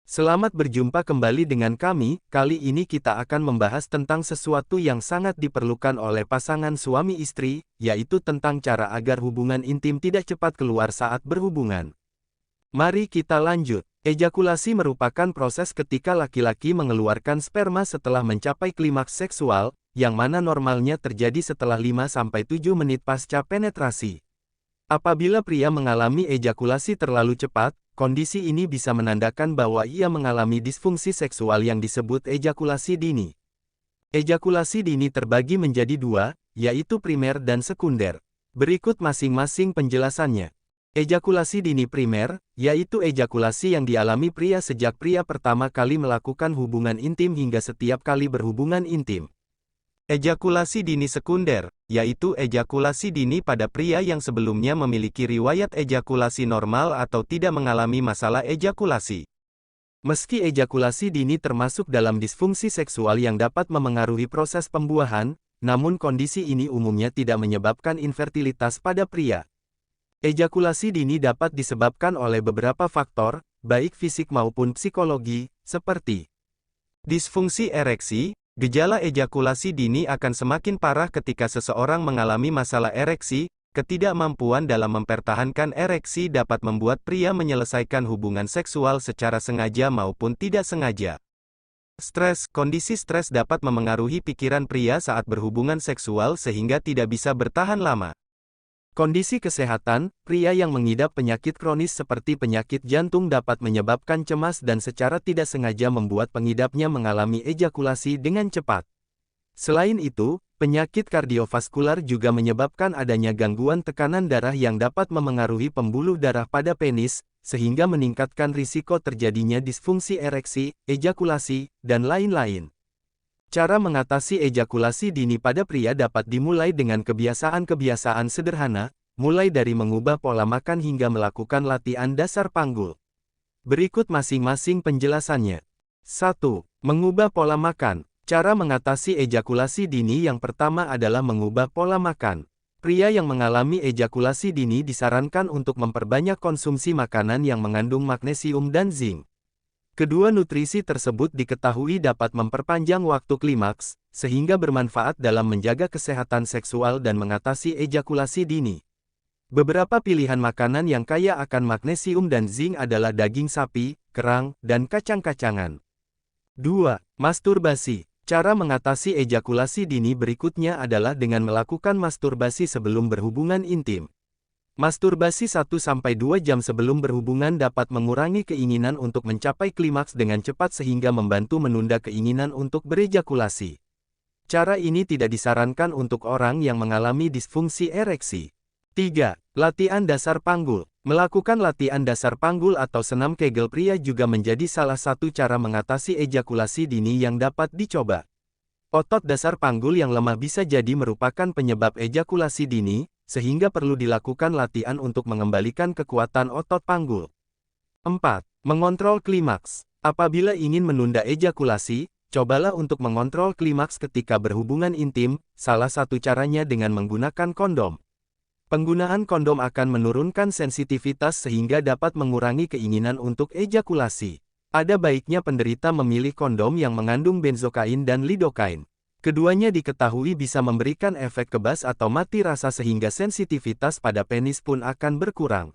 Selamat berjumpa kembali dengan kami. Kali ini kita akan membahas tentang sesuatu yang sangat diperlukan oleh pasangan suami istri, yaitu tentang cara agar hubungan intim tidak cepat keluar saat berhubungan. Mari kita lanjut. Ejakulasi merupakan proses ketika laki-laki mengeluarkan sperma setelah mencapai klimaks seksual, yang mana normalnya terjadi setelah 5-7 menit pasca penetrasi. Apabila pria mengalami ejakulasi terlalu cepat, kondisi ini bisa menandakan bahwa ia mengalami disfungsi seksual yang disebut ejakulasi dini. Ejakulasi dini terbagi menjadi dua, yaitu primer dan sekunder. Berikut masing-masing penjelasannya. Ejakulasi dini primer, yaitu ejakulasi yang dialami pria sejak pria pertama kali melakukan hubungan intim hingga setiap kali berhubungan intim. Ejakulasi dini sekunder, yaitu ejakulasi dini pada pria yang sebelumnya memiliki riwayat ejakulasi normal atau tidak mengalami masalah ejakulasi. Meski ejakulasi dini termasuk dalam disfungsi seksual yang dapat memengaruhi proses pembuahan, namun kondisi ini umumnya tidak menyebabkan infertilitas pada pria. Ejakulasi dini dapat disebabkan oleh beberapa faktor, baik fisik maupun psikologi, seperti disfungsi ereksi. Gejala ejakulasi dini akan semakin parah ketika seseorang mengalami masalah ereksi. Ketidakmampuan dalam mempertahankan ereksi dapat membuat pria menyelesaikan hubungan seksual secara sengaja maupun tidak sengaja. Stres, kondisi stres dapat memengaruhi pikiran pria saat berhubungan seksual sehingga tidak bisa bertahan lama. Kondisi kesehatan, pria yang mengidap penyakit kronis seperti penyakit jantung dapat menyebabkan cemas dan secara tidak sengaja membuat pengidapnya mengalami ejakulasi dengan cepat. Selain itu, penyakit kardiovaskular juga menyebabkan adanya gangguan tekanan darah yang dapat memengaruhi pembuluh darah pada penis, sehingga meningkatkan risiko terjadinya disfungsi ereksi, ejakulasi, dan lain-lain. Cara mengatasi ejakulasi dini pada pria dapat dimulai dengan kebiasaan-kebiasaan sederhana, mulai dari mengubah pola makan hingga melakukan latihan dasar panggul. Berikut masing-masing penjelasannya. 1. Mengubah pola makan. Cara mengatasi ejakulasi dini yang pertama adalah mengubah pola makan. Pria yang mengalami ejakulasi dini disarankan untuk memperbanyak konsumsi makanan yang mengandung magnesium dan zinc. Kedua nutrisi tersebut diketahui dapat memperpanjang waktu klimaks, sehingga bermanfaat dalam menjaga kesehatan seksual dan mengatasi ejakulasi dini. Beberapa pilihan makanan yang kaya akan magnesium dan zinc adalah daging sapi, kerang, dan kacang-kacangan. 2. Masturbasi. Cara mengatasi ejakulasi dini berikutnya adalah dengan melakukan masturbasi sebelum berhubungan intim. Masturbasi 1-2 jam sebelum berhubungan dapat mengurangi keinginan untuk mencapai klimaks dengan cepat sehingga membantu menunda keinginan untuk berejakulasi. Cara ini tidak disarankan untuk orang yang mengalami disfungsi ereksi. 3. Latihan dasar panggul. Melakukan latihan dasar panggul atau senam Kegel pria juga menjadi salah satu cara mengatasi ejakulasi dini yang dapat dicoba. Otot dasar panggul yang lemah bisa jadi merupakan penyebab ejakulasi dini, sehingga perlu dilakukan latihan untuk mengembalikan kekuatan otot panggul. 4. Mengontrol klimaks. Apabila ingin menunda ejakulasi, cobalah untuk mengontrol klimaks ketika berhubungan intim, salah satu caranya dengan menggunakan kondom. Penggunaan kondom akan menurunkan sensitivitas sehingga dapat mengurangi keinginan untuk ejakulasi. Ada baiknya penderita memilih kondom yang mengandung benzokain dan lidokain. Keduanya diketahui bisa memberikan efek kebas atau mati rasa sehingga sensitivitas pada penis pun akan berkurang.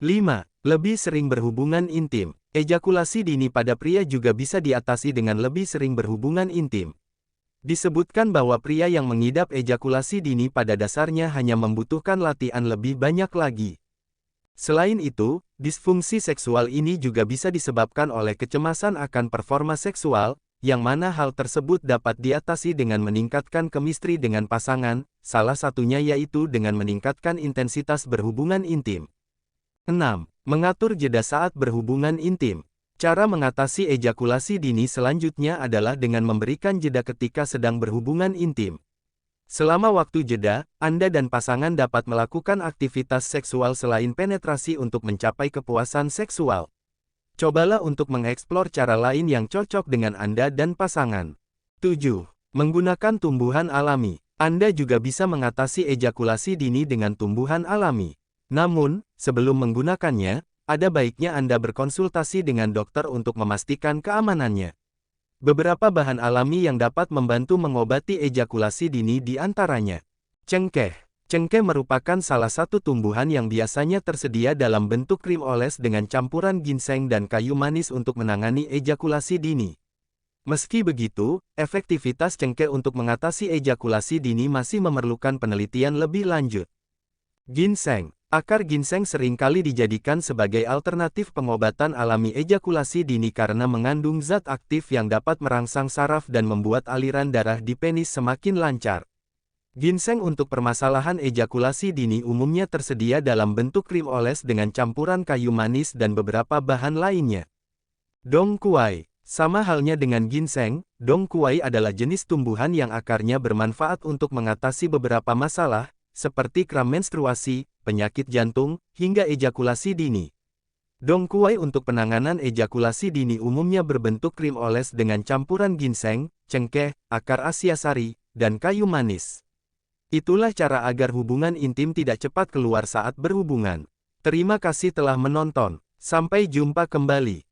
5. Lebih sering berhubungan intim. Ejakulasi dini pada pria juga bisa diatasi dengan lebih sering berhubungan intim. Disebutkan bahwa pria yang mengidap ejakulasi dini pada dasarnya hanya membutuhkan latihan lebih banyak lagi. Selain itu, disfungsi seksual ini juga bisa disebabkan oleh kecemasan akan performa seksual, yang mana hal tersebut dapat diatasi dengan meningkatkan kemistri dengan pasangan, salah satunya yaitu dengan meningkatkan intensitas berhubungan intim. 6. Mengatur jeda saat berhubungan intim. Cara mengatasi ejakulasi dini selanjutnya adalah dengan memberikan jeda ketika sedang berhubungan intim. Selama waktu jeda, Anda dan pasangan dapat melakukan aktivitas seksual selain penetrasi untuk mencapai kepuasan seksual. Cobalah untuk mengeksplor cara lain yang cocok dengan Anda dan pasangan. 7. Menggunakan tumbuhan alami. Anda juga bisa mengatasi ejakulasi dini dengan tumbuhan alami. Namun, sebelum menggunakannya, ada baiknya Anda berkonsultasi dengan dokter untuk memastikan keamanannya. Beberapa bahan alami yang dapat membantu mengobati ejakulasi dini di antaranya. Cengkeh. Cengkeh merupakan salah satu tumbuhan yang biasanya tersedia dalam bentuk krim oles dengan campuran ginseng dan kayu manis untuk menangani ejakulasi dini. Meski begitu, efektivitas cengkeh untuk mengatasi ejakulasi dini masih memerlukan penelitian lebih lanjut. Ginseng. Akar ginseng seringkali dijadikan sebagai alternatif pengobatan alami ejakulasi dini karena mengandung zat aktif yang dapat merangsang saraf dan membuat aliran darah di penis semakin lancar. Ginseng untuk permasalahan ejakulasi dini umumnya tersedia dalam bentuk krim oles dengan campuran kayu manis dan beberapa bahan lainnya. Dong Quai. Sama halnya dengan ginseng, dong quai adalah jenis tumbuhan yang akarnya bermanfaat untuk mengatasi beberapa masalah, seperti kram menstruasi, penyakit jantung, hingga ejakulasi dini. Dong quai untuk penanganan ejakulasi dini umumnya berbentuk krim oles dengan campuran ginseng, cengkeh, akar asiasari, dan kayu manis. Itulah cara agar hubungan intim tidak cepat keluar saat berhubungan. Terima kasih telah menonton. Sampai jumpa kembali.